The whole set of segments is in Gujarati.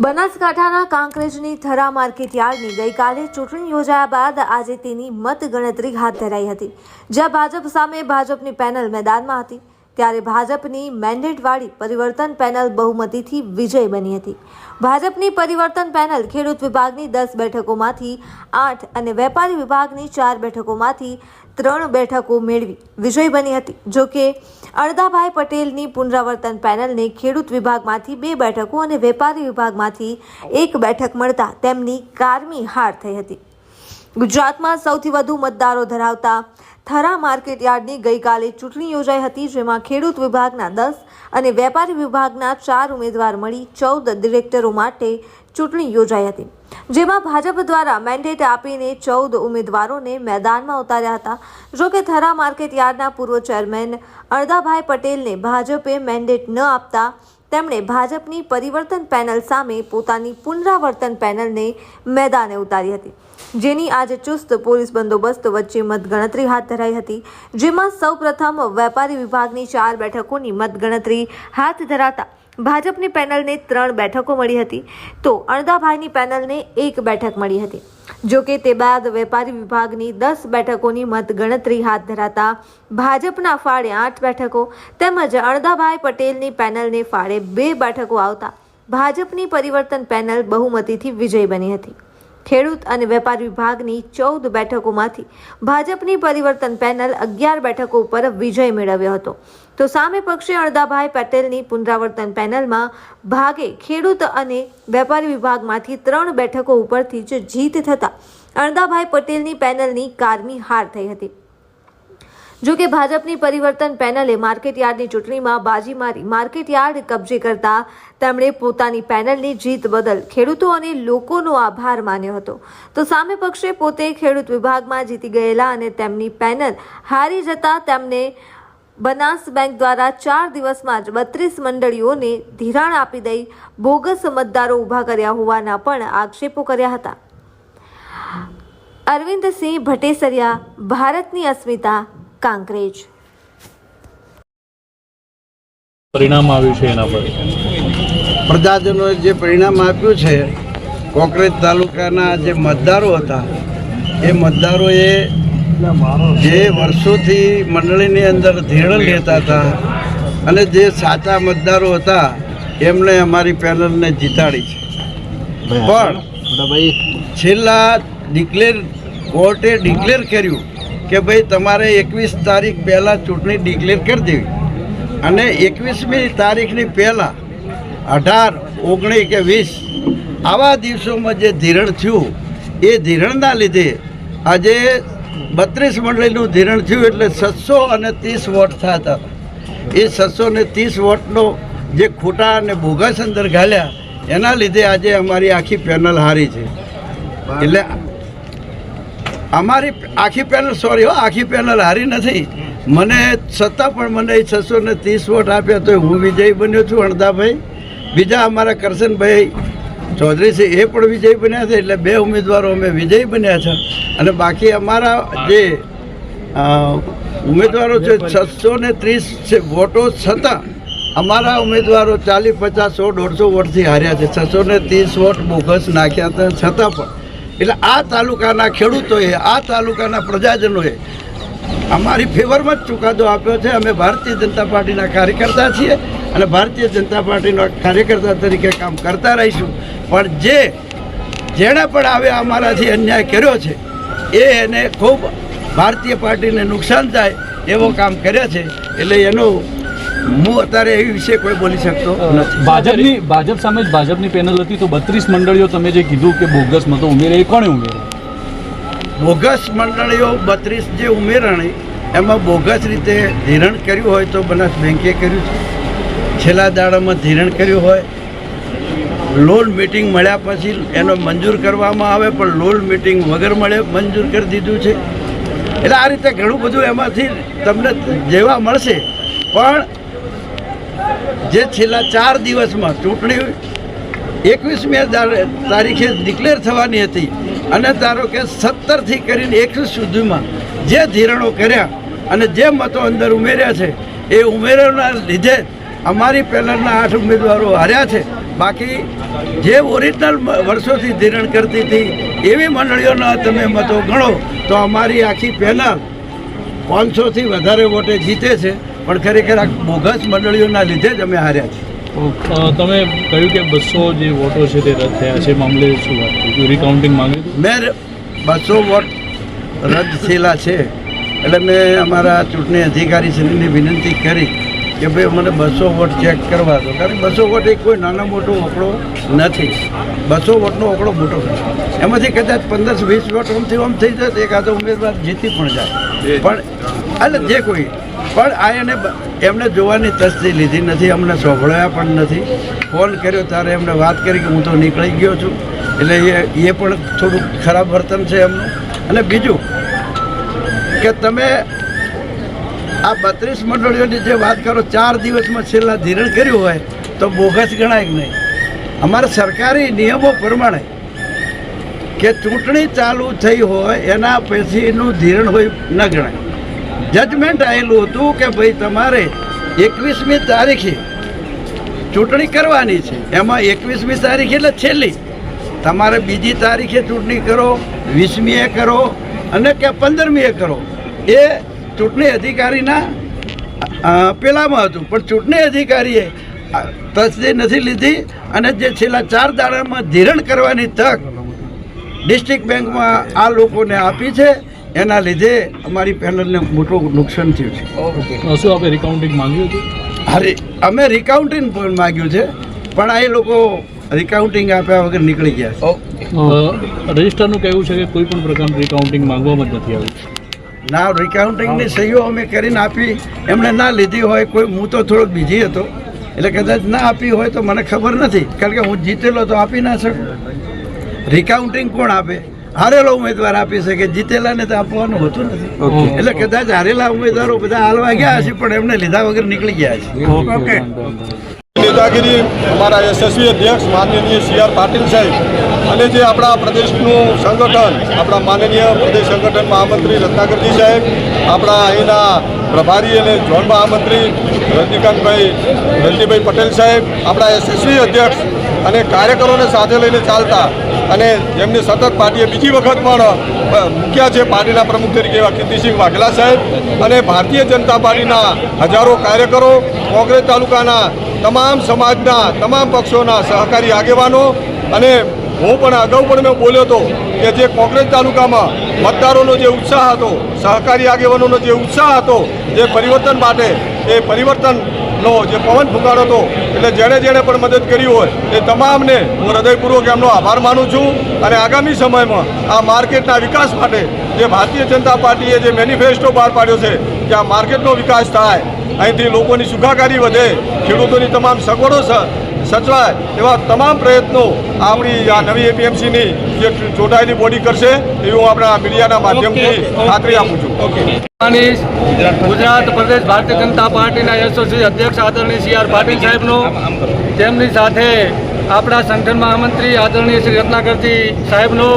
બનાસકાંઠાના કાંકરેજની થરા માર્કેટ યાર્ડની ગઈકાલે ચૂંટણી યોજાયા બાદ આજે તેની મતગણતરી હાથ ધરાઈ હતી, જ્યાં ભાજપ સામે ભાજપની પેનલ મેદાનમાં હતી. ત્યારે ભાજપની મેન્ડેટવાળી પરિવર્તન પેનલ બહુમતીથી વિજય બની હતી. ભાજપની પરિવર્તન પેનલ ખેડૂત વિભાગની 10 બેઠકોમાંથી 8 અને વેપારી વિભાગની 4 બેઠકોમાંથી 3 બેઠકો મેળવી વિજય બની હતી. જોકે અણદાભાઈ પટેલની પુનરાવર્તન પેનલને ખેડૂત વિભાગમાંથી 2 બેઠકો અને વેપારી વિભાગમાંથી 1 બેઠક મળતા તેમની કારમી હાર થઈ હતી. ગુજરાતમાં સૌથી વધુ મતદારો ધરાવતા થરા માર્કેટ યાર્ડની ગઈકાલે ચૂંટણી યોજાઈ હતી, જેમાં ખેડૂત વિભાગના 10 અને વેપારી વિભાગના 4 ઉમેદવાર મળી 14 ડિરેક્ટરો માટે ચૂંટણી યોજાઈ હતી, જેમાં ભાજપ દ્વારા મેન્ડેટ આપીને 14 ઉમેદવારોને મેદાનમાં ઉતાર્યા હતા. જોકે થરા માર્કેટ યાર્ડના પૂર્વ ચેરમેન અણદાભાઈ પટેલને ભાજપે મેન્ડેટ ન આપતા તેમણે ભાજપની પરિવર્તન પેનલ સામે પોતાની પુનરાવર્તન પેનલને મેદાને ઉતારી હતી, જેની આજે ચુસ્ત પોલીસ બંદોબસ્ત વચ્ચે મતગણતરી હાથ ધરાઈ હતી. જેમાં સૌપ્રથમ વેપારી વિભાગની 4 બેઠકોની મતગણતરી હાથ ધરાતા ભાજપની પેનલને 3 બેઠકો મળી હતી, તો અણદાભાઈની પેનલને 1 બેઠક મળી હતી. જોકે તે બાદ વેપારી વિભાગની 10 બેઠકોની મતગણતરી હાથ ધરાતા ભાજપના ફાળે 8 બેઠકો તેમજ અણદાભાઈ પટેલની પેનલને ફાળે 2 બેઠકો આવતા ભાજપની પરિવર્તન પેનલ બહુમતીથી વિજય બની હતી. ખેડૂત અને વેપારી વિભાગની 14 બેઠકોમાંથી ભાજપની પરિવર્તન પેનલ 11 બેઠકો ઉપર વિજય મેળવ્યો હતો, તો સામે પક્ષે અણદાભાઈ પટેલની પુનરાવર્તન પેનલમાં ભાગે ખેડૂત અને વેપારી વિભાગમાંથી 3 બેઠકો ઉપરથી જ જીત થતા અણદાભાઈ પટેલની પેનલની કારમી હાર થઈ હતી. જોકે ભાજપની પરિવર્તન પેનલે માર્કેટ યાર્ડની ચૂંટણીમાં બાજી મારી માર્કેટ યાર્ડ કબજે કરતા તેમણે પોતાની પેનલની જીત બદલ ખેડૂતો અને લોકોનો આભાર માન્યો હતો, તો સામે પક્ષે પોતે ખેડૂત વિભાગમાં જીતી ગયેલા અને તેમની પેનલ હારી જતા તેમને બનાસ બેંક દ્વારા 4 દિવસમાં જ 32 મંડળીઓને ધિરાણ આપી દઈ બોગસ મતદારો ઊભા કર્યા હોવાના પણ આક્ષેપો કર્યા હતા. અરવિંદસિંહ ભટ્ટેસરિયા, ભારતની અસ્મિતા, કાંકરેજ. પરિણામ આવ્યું છે એના પર પ્રજાજનોએ જે પરિણામ આપ્યું છે, કોંકરેજ તાલુકાના જે મતદારો હતા એ મતદારોએ જે વર્ષોથી મંડળીની અંદર ધિરાણ લેતા હતા અને જે સાચા મતદારો હતા એમણે અમારી પેનલને જીતાડી છે. પણ છેલ્લા કોર્ટે ડિક્લેર કર્યું કે ભાઈ તમારે 21 તારીખ પહેલાં ચૂંટણી ડિક્લેર કરી દેવી અને 21મી તારીખની પહેલાં 18, 19 કે 20 આવા દિવસોમાં જે ધિરાણ થયું એ ધિરાણના લીધે આજે 32 મંડળીનું ધિરાણ થયું એટલે 630 વોટ થતા હતા. એ 630 વોટનો જે ખોટા અને બોગસ અંદર ઘાલ્યા એના લીધે આજે અમારી આખી પેનલ હારી છે. એટલે અમારી આખી પેનલ હારી નથી. મને છતાં પણ મને 630 વોટ આપ્યા તો હું વિજય બન્યો છું. અણદાભાઈ, બીજા અમારા કરશનભાઈ ચૌધરી છે એ પણ વિજય બન્યા છે. એટલે 2 ઉમેદવારો અમે વિજય બન્યા છે અને બાકી અમારા જે ઉમેદવારો છે 630 વોટો છતાં અમારા ઉમેદવારો 40, 50, 100, 150 વોટથી હાર્યા છે. 630 વોટ બોગસ નાખ્યા હતા છતાં પણ. એટલે આ તાલુકાના ખેડૂતોએ, આ તાલુકાના પ્રજાજનોએ અમારી ફેવરમાં જ ચુકાદો આપ્યો છે. અમે ભારતીય જનતા પાર્ટીના કાર્યકર્તા છીએ અને ભારતીય જનતા પાર્ટીના કાર્યકર્તા તરીકે કામ કરતા રહીશું. પણ જેણે પણ આવે અમારાથી અન્યાય કર્યો છે એને ખૂબ ભારતીય પાર્ટીને નુકસાન થાય એવો કામ કર્યા છે. એટલે એનું હું અત્યારે એ વિશે કોઈ બોલી શકતો નથી. ભાજપ સામે જ ભાજપની પેનલ હતી, તો 32 મંડળીઓ તમે જે કીધું કે બોગસ મતો ઉમેરે, એ કોણે ઉમેરે? બોગસ મંડળીઓ 32 જે ઉમેરણી એમાં બોગસ રીતે ધિરાણ કર્યું હોય તો બનાસ બેંકે કર્યું છે. છેલ્લા દાડામાં ધિરાણ કર્યું હોય, લોન મિટિંગ મળ્યા પછી એનો મંજૂર કરવામાં આવે પણ લોન મિટિંગ વગર મંજૂર કરી દીધું છે. એટલે આ રીતે ઘણું બધું એમાંથી તમને જેવા મળશે. પણ જે છેલ્લા 4 દિવસમાં ચૂંટણી 21મી તારીખે ડિક્લેર થવાની હતી અને ધારો કે 17થી કરીને 21 સુધીમાં જે ધિરાણો કર્યા અને જે મતો અંદર ઉમેર્યા છે એ ઉમેરવાના લીધે અમારી પેનલના 8 ઉમેદવારો હાર્યા છે. બાકી જે ઓરિજિનલ વર્ષોથી ધિરણ કરતી હતી એવી મંડળીઓના તમે મતો ગણો તો અમારી આખી પેનલ 500થી વધારે વોટે જીતે છે, પણ ખરેખર આ બોગસ મંડળીઓના લીધે જ અમે હાર્યા છીએ. તમે કહ્યું કે 200 જે વોટો છે તે રદ થયા છે, મામલે શું વાત થઈ? રિકાઉન્ટિંગ માંગ્યું હતું? મેં 200 વોટ રદ થયેલા છે એટલે મેં અમારા ચૂંટણી અધિકારીશ્રીને વિનંતી કરી કે ભાઈ મને 200 વોટ ચેક કરવા દો, કારણ કે 200 વોટ એ કોઈ નાનો મોટો આંકડો નથી. 200 વોટનો આંકડો મોટો છે. એમાંથી કદાચ 15-20 વોટ આમ થઈ જાય તો એકાદો ઉમેદવાર જીતી પણ જાય, પણ એટલે જે કોઈ પણ આ એમને જોવાની તસ્દી લીધી નથી, અમને સાંભળ્યા પણ નથી. ફોન કર્યો ત્યારે એમને વાત કરી કે હું તો નીકળી ગયો છું, એટલે એ પણ થોડુંક ખરાબ વર્તન છે એમનું. અને બીજું કે તમે આ 32 મંડળીઓની જે વાત કરો 4 દિવસમાં છેલ્લા ધિરણ કર્યું હોય તો બોગસ ગણાય કે નહીં? અમારા સરકારી નિયમો પ્રમાણે કે ચૂંટણી ચાલુ થઈ હોય એના પછીનું ધિરણ હોય ન ગણાય. જજમેન્ટ આવેલું હતું કે ભાઈ તમારે 21મી તારીખે ચૂંટણી કરવાની છે, એમાં 21મી તારીખ એટલે છેલ્લી, તમારે બીજી તારીખે ચૂંટણી કરો, 20મીએ કરો અને કે 15મીએ કરો, એ ચૂંટણી અધિકારીના પેલામાં હતું. પણ ચૂંટણી અધિકારીએ તસદી નથી લીધી અને જે છેલ્લા 4 દાડામાં ધિરણ કરવાની તક ડિસ્ટ્રિક્ટ બેંકમાં આ લોકોને આપી છે, એના લીધે અમારી પેનલને મોટું નુકસાન થયું છે. શું આપણે રિકાઉન્ટિંગ માંગ્યું હતું? અરે અમે રિકાઉન્ટિંગ પણ માગ્યું છે, પણ આ લોકો રિકાઉન્ટિંગ આપ્યા વગર નીકળી ગયા છે. રજિસ્ટરનું કહેવું છે કે કોઈ પણ પ્રકારનું રિકાઉન્ટિંગ માંગવામાં જ નથી આવ્યું. ના, રિકાઉન્ટિંગની સહીઓ અમે કરીને આપી, એમણે ના લીધી હોય. કોઈ હું તો થોડોક બીજી હતો એટલે કદાચ ના આપી હોય તો મને ખબર નથી, કારણ કે હું જીતેલો તો આપી ના શકું. રિકાઉન્ટિંગ કોણ આપે? હારેલો ઉમેદવાર આપી શકે, જીતેલાને તો આપવાનું હોતું નથી. એટલે કદાચ હારેલા ઉમેદવારો બધા હાલવા ગયા હશે પણ એમને લીધા વગર નીકળી ગયા છે. નેતાગીરી અમારા યશસ્વી અધ્યક્ષ માનનીય CR પાટીલ સાહેબ અને જે આપણા પ્રદેશનું સંગઠન, આપણા માનનીય પ્રદેશ સંગઠન મહામંત્રી રત્નાકરજી સાહેબ, આપણા અહીંના પ્રભારી અને ઝોન મહામંત્રી રજનીભાઈ પટેલ સાહેબ, આપણા યશસ્વી અધ્યક્ષ અને કાર્યકરોને સાથે લઈને ચાલતા અને જેમને સતત પાર્ટીએ બીજી વખત પણ મૂક્યા છે પાર્ટીના પ્રમુખ તરીકે એવા કીર્તિસિંહ વાઘેલા સાહેબ અને ભારતીય જનતા પાર્ટીના હજારો કાર્યકરો, કોંગ્રેસ તાલુકાના તમામ સમાજના તમામ પક્ષોના સહકારી આગેવાનો અને હું પણ અગાઉ પણ મેં બોલ્યો હતો કે જે કોંગ્રેસ તાલુકામાં મતદારોનો જે ઉત્સાહ હતો, સહકારી આગેવાનોનો જે ઉત્સાહ હતો, જે પરિવર્તન માટે એ પરિવર્તનનો જે પવન ફૂંકાણો હતો, એટલે જેણે પણ મદદ કરી હોય એ તમામને હું હૃદયપૂર્વક એમનો આભાર માનું છું. અને આગામી સમયમાં આ માર્કેટના વિકાસ માટે જે ભારતીય જનતા પાર્ટીએ જે મેનિફેસ્ટો બહાર પાડ્યો છે કે આ માર્કેટનો વિકાસ થાય, અહીંથી લોકોની સુખાકારી વધે, ખેડૂતોની તમામ સગવડો સચવાય, એવા તમામ પ્રયત્નો આપણી આ નવી APMCની જે ચૂંટાયેલી બોડી કરશે એવી હું આપણા મીડિયાના માધ્યમથી ખાતરી આપું છું. ગુજરાત પ્રદેશ ભારતીય જનતા પાર્ટીના યશસ્વી અધ્યક્ષ આદરણીય CR પાટીલ સાહેબનો, તેમની સાથે આપણા સંગઠન મહામંત્રી આદરણીય શ્રી રત્નાકરજી સાહેબનો,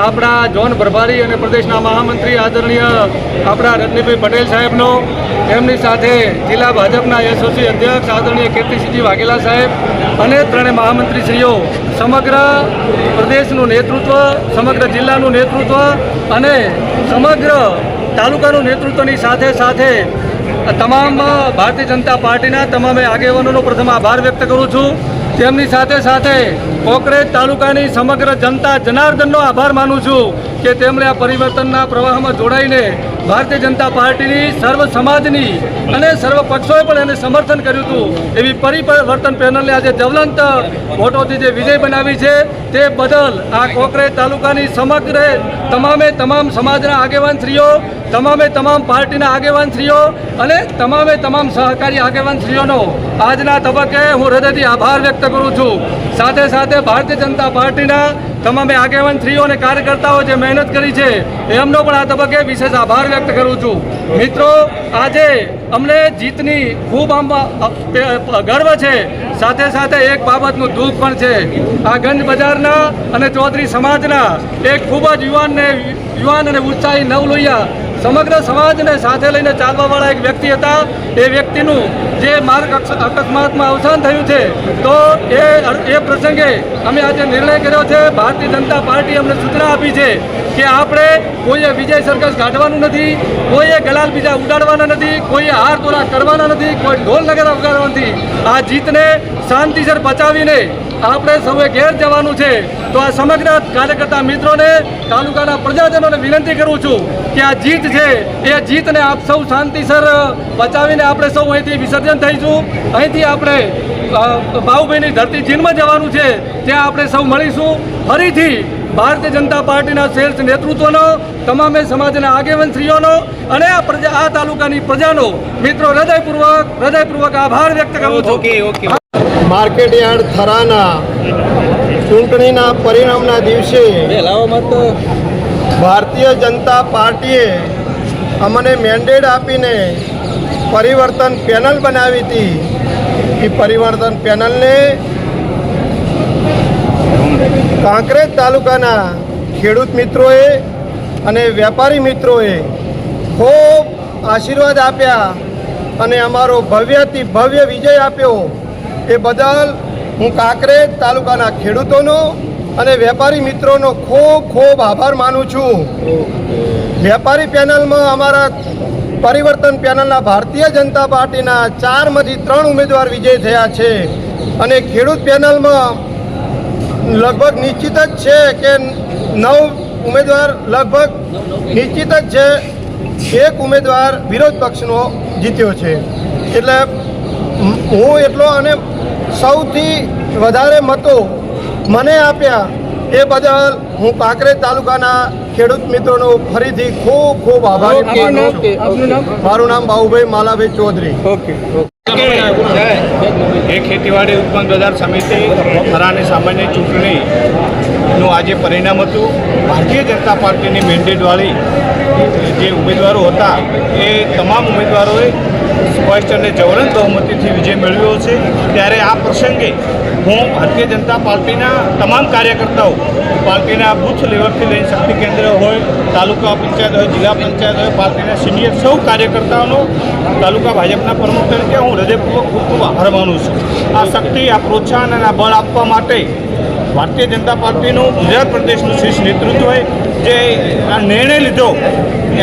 આપણા ઝોન પ્રભારી અને પ્રદેશના મહામંત્રી આદરણીય આપણા રજનીભાઈ પટેલ સાહેબનો, તેમની સાથે જિલ્લા ભાજપના યશસ્વી અધ્યક્ષ આદરણીય કીર્તિસિંહજી વાઘેલા સાહેબ અને ત્રણેય મહામંત્રીશ્રીઓ, સમગ્ર પ્રદેશનું નેતૃત્વ, સમગ્ર જિલ્લાનું નેતૃત્વ અને સમગ્ર તાલુકાનું નેતૃત્વની સાથે સાથે તમામ ભારતીય જનતા પાર્ટીના તમામે આગેવાનોનો પ્રથમ આભાર વ્યક્ત કરું છું. તેમની સાથે સાથે કોંકરેજ તાલુકાની સમગ્ર જનતા જનાર્દનનો આભાર માનું છું કે તેમણે આ પરિવર્તનના પ્રવાહમાં જોડાઈને ભારતીય જનતા પાર્ટીની સર્વ સમાજની અને સર્વ પક્ષોએ પણ એને સમર્થન કર્યું હતું. એવી પરિવર્તન પેનલને આજે જ્વલંત વોટોથી જે વિજય બનાવી છે તે બદલ આ કોંકરેજ તાલુકાની સમગ્ર તમામ સમાજના આગેવાનશ્રીઓ, તમામ પાર્ટીના આગેવાનશ્રીઓ અને તમામ સહકારી આગેવાનશ્રીઓનો આજના તબક્કે હું હૃદયથી આભાર વ્યક્ત કરું છું. સાથે સાથે ભારતીય જનતા પાર્ટીના તમામે આગેવાનશ્રીઓ અને કાર્યકર્તાઓ જે મહેનત કરી છે એમનો પણ આ તબક્કે વિશેષ આભાર વ્યક્ત કરું છું. મિત્રો, આજે અમને જીતની ખૂબ ગર્વ છે, સાથે સાથે એક બાબતનું દુઃખ પણ છે. આ ગંજ બજારના અને ચૌધરી સમાજના એક ખૂબ જ યુવાન અને ઉત્સાહી નવલોહિયા સમગ્ર સમાજને સાથે લઈને ચાલવાવાળા એક વ્યક્તિ હતા. એ વ્યક્તિનું જે માર્ગ અકસ્માતમાં અવસાન થયું છે, તો એ પ્રસંગે અમે આજે નિર્ણય કર્યો છે. ભારતીય જનતા પાર્ટી અમને સૂચના આપી છે કે આપણે કોઈએ વિજય સરઘસ કાઢવાનું નથી, કોઈએ ગલાલ બીજા ઉડાડવાના નથી, કોઈએ હાર તોરા કરવાના નથી, કોઈ ઢોલ નગારા વગાડવાના નથી. આ જીતને શાંતિસર બચાવીને આપણે સૌએ ઘેર જવાનું છે. તો આ સમગ્ર કાર્યકર્તા મિત્રોને, તાલુકાના પ્રજાજનોને વિનંતી કરું છું કે આ જીત છે એ જીતને આપ સૌ શાંતિસર બચાવીને આપણે સૌ અહીંથી વિસર્જન થઈશું. અહીંથી આપણે બાહુભાઈની ધરતી ચીનમાં જવાનું છે, ત્યાં આપણે સૌ મળીશું. ફરીથી ભારતીય જનતા પાર્ટીના શ્રેષ્ઠ નેતૃત્વનો, તમામે સમાજના આગેવાનશ્રીઓનો અને આ તાલુકાની પ્રજાનો મિત્રો હૃદયપૂર્વક આભાર વ્યક્ત કરું છું. માર્કેટ યાર્ડ થરાના ચૂંટણીના પરિણામના દિવસે ભારતીય જનતા પાર્ટીએ અમને મેન્ડેટ આપીને પરિવર્તન પેનલ બનાવી હતી. એ પરિવર્તન પેનલને કાંકરેજ તાલુકાના ખેડૂત મિત્રોએ અને વેપારી મિત્રોએ ખૂબ આશીર્વાદ આપ્યા અને અમારો ભવ્યથી ભવ્ય વિજય આપ્યો. એ બદલ હું કાંકરેજ તાલુકાના ખેડૂતોનો અને વેપારી મિત્રોનો ખૂબ ખૂબ આભાર માનું છું. વેપારી પેનલમાં અમારા પરિવર્તન પેનલના ભારતીય જનતા પાર્ટીના 4માંથી 3 ઉમેદવાર વિજય થયા છે અને ખેડૂત પેનલમાં લગભગ નિશ્ચિત જ છે કે 9 ઉમેદવાર લગભગ નિશ્ચિત જ છે. 1 ઉમેદવાર વિરોધ પક્ષનો જીત્યો છે. એટલે હું એટલો અને સૌથી વધારે મતો મને આપ્યા એ બદલ હું કાંકરેજ તાલુકાના ખેડૂત મિત્રોનો ફરીથી ખૂબ ખૂબ આભારી માનું છું. મારું નામ બાહુભાઈ માલાભાઈ ચૌધરી. એ ખેતીવાડી ઉત્પન્ન બજાર સમિતિ થરાની સામાન્ય ચૂંટણીનું આજે પરિણામ હતું. ભારતીય જનતા પાર્ટીની મેન્ડેટવાળી જે ઉમેદવારો હતા એ તમામ ઉમેદવારોએ સ્પષ્ટ અને જવલંત બહુમતીથી વિજય મેળવ્યો છે. ત્યારે આ પ્રસંગે હું ભારતીય જનતા પાર્ટીના તમામ કાર્યકર્તાઓ, પાર્ટીના બૂથ લેવલથી લઈને શક્તિ કેન્દ્ર હોય, તાલુકા પંચાયત હોય, જિલ્લા પંચાયત હોય, પાર્ટીના સિનિયર સૌ કાર્યકર્તાઓનો તાલુકા ભાજપના પ્રમુખ તરીકે હું હૃદયપૂર્વક ખૂબ ખૂબ આભાર માનું છું. આ શક્તિ, આ પ્રોત્સાહન અને આ બળ આપવા માટે ભારતીય જનતા પાર્ટીનું ગુજરાત પ્રદેશનું શીર્ષ નેતૃત્વએ જે આ નિર્ણય લીધો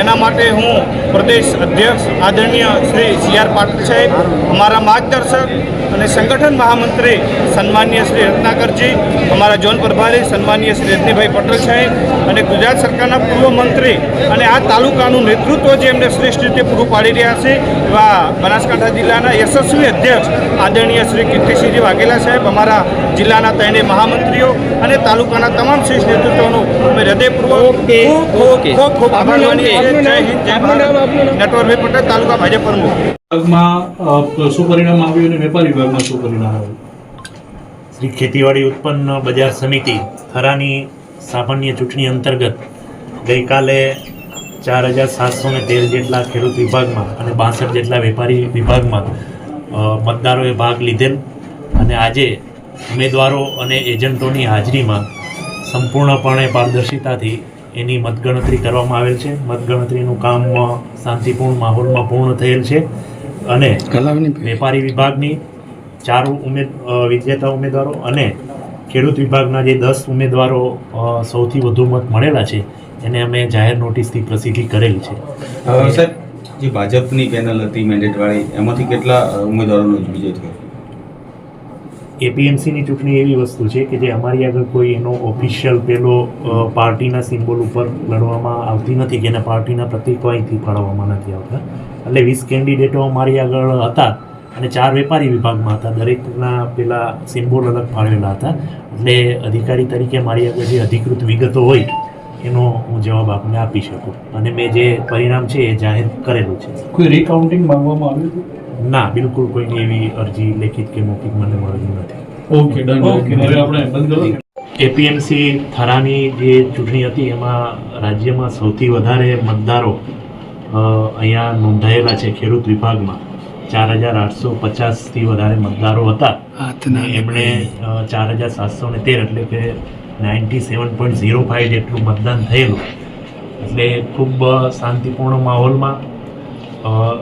એના માટે હું પ્રદેશ અધ્યક્ષ આદરણીય શ્રી CR પાટીલ સાહેબ, અમારા માર્ગદર્શક અને સંગઠન મહામંત્રી સન્માનીય શ્રી રત્નાકરજી, અમારા ઝોન પ્રભારી સન્માનીય શ્રી રજનીભાઈ પટેલ સાહેબ અને ગુજરાત સરકારના પૂર્વ મંત્રી અને આ તાલુકાનું નેતૃત્વ જે એમને શ્રેષ્ઠ રીતે પૂરું પાડી રહ્યા છે એવા બનાસકાંઠા જિલ્લાના યશસ્વી અધ્યક્ષ આદરણીય શ્રી કીર્તિસિંહજી વાઘેલા સાહેબ, અમારા જિલ્લાના 3 મહામંત્રીઓ અને તાલુકાના તમામ શ્રેષ્ઠ નેતૃત્વનો અમે હૃદયપૂર્વક ખૂબ ખૂબ આભાર માનીએ છીએ. જય હિન્દ, જય ભારત. નટવરભાઈ પટેલ, તાલુકા ભાજપ પ્રમુખ. વિભાગમાં શું પરિણામ આવ્યું અને વેપારી વિભાગમાં શું પરિણામ આવ્યું? શ્રી ખેતીવાડી ઉત્પન્ન બજાર સમિતિ થરાની સામાન્ય ચૂંટણી અંતર્ગત ગઈકાલે 4713 જેટલા ખેડૂત વિભાગમાં અને 62 જેટલા વેપારી વિભાગમાં મતદારોએ ભાગ લીધેલ અને આજે ઉમેદવારો અને એજન્ટોની હાજરીમાં સંપૂર્ણપણે પારદર્શિતાથી એની મતગણતરી કરવામાં આવેલ છે. મતગણતરીનું કામ શાંતિપૂર્ણ માહોલમાં પૂર્ણ થયેલ છે અને વેપારી વિભાગની 4 વિજેતા ઉમેદવારો અને ખેડૂત વિભાગના જે 10 ઉમેદવારો સૌથી વધુ મત મળેલા છે એને અમે જાહેર નોટિસથી પ્રસિદ્ધિ કરેલી છે. સાહેબ, જે ભાજપની પેનલ હતી મેન્ડેટવાળી, એમાંથી કેટલા ઉમેદવારોનો વિજય થયો? એપીએમસીની ચૂંટણી એવી વસ્તુ છે કે જે અમારી આગળ કોઈ એનો ઓફિશિયલ પેલો પાર્ટીના સિમ્બોલ ઉપર લડવામાં આવતી નથી કે એના પાર્ટીના પ્રતિકો અહીંથી ફાળવવામાં નથી આવતા. એટલે 20 કેન્ડિડેટો અમારી આગળ હતા અને 4 વેપારી વિભાગમાં હતા. દરેકના પેલા સિમ્બોલ અલગ ફાળવેલા હતા. એટલે અધિકારી તરીકે મારી આગળ જે અધિકૃત વિગતો હોય એનો હું જવાબ આપને આપી શકું અને મેં જે પરિણામ છે એ જાહેર કરેલું છે. કોઈ રિકાઉન્ટિંગ માંગવામાં આવ્યું હતું? ના, બિલકુલ કોઈની એવી અરજી લેખિત કે મૌખિક મને મળેલી નથી. Okay, done. હવે આપણે બંધ કરો. એપીએમસી થરાની જે ચૂંટણી હતી એમાં રાજ્યમાં સૌથી વધારે મતદારો અહીંયા નોંધાયેલા છે. ખેડૂત વિભાગમાં 4850થી વધારે મતદારો હતા. એમણે 4713 એટલે કે 97.05 જેટલું મતદાન થયેલું એટલે ખૂબ શાંતિપૂર્ણ માહોલમાં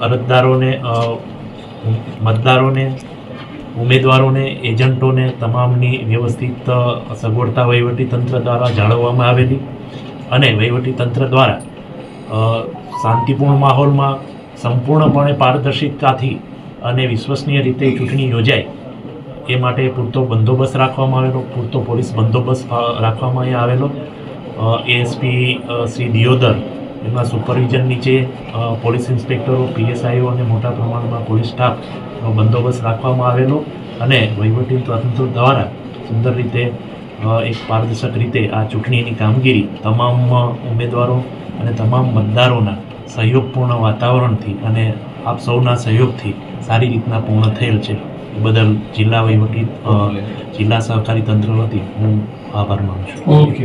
અરજદારોને મતદારોને ઉમેદવારોને એજન્ટોને તમામની વ્યવસ્થિત સગવડતા વહીવટીતંત્ર દ્વારા જાળવવામાં આવેલી અને વહીવટીતંત્ર દ્વારા શાંતિપૂર્ણ માહોલમાં સંપૂર્ણપણે પારદર્શિતાથી અને વિશ્વસનીય રીતે ચૂંટણી યોજાય એ માટે પૂરતો બંદોબસ્ત રાખવામાં આવેલો, પૂરતો પોલીસ બંદોબસ્ત રાખવામાં અહીંયા આવેલો. એએસપી શ્રી દિયોદર એમના સુપરવિઝન નીચે પોલીસ ઇન્સ્પેક્ટરો, પીએસઆઈઓ અને મોટા પ્રમાણમાં પોલીસ સ્ટાફનો બંદોબસ્ત રાખવામાં આવેલો અને વહીવટીતંત્ર દ્વારા સુંદર રીતે એક પારદર્શક રીતે આ ચૂંટણીની કામગીરી તમામ ઉમેદવારો અને તમામ મતદારોના સહયોગપૂર્ણ વાતાવરણથી અને આપ સૌના સહયોગથી સારી રીતના પૂર્ણ થયેલ છે. એ બદલ જિલ્લા સહકારી તંત્ર વતી હું આભાર માનું છું. ઓકે.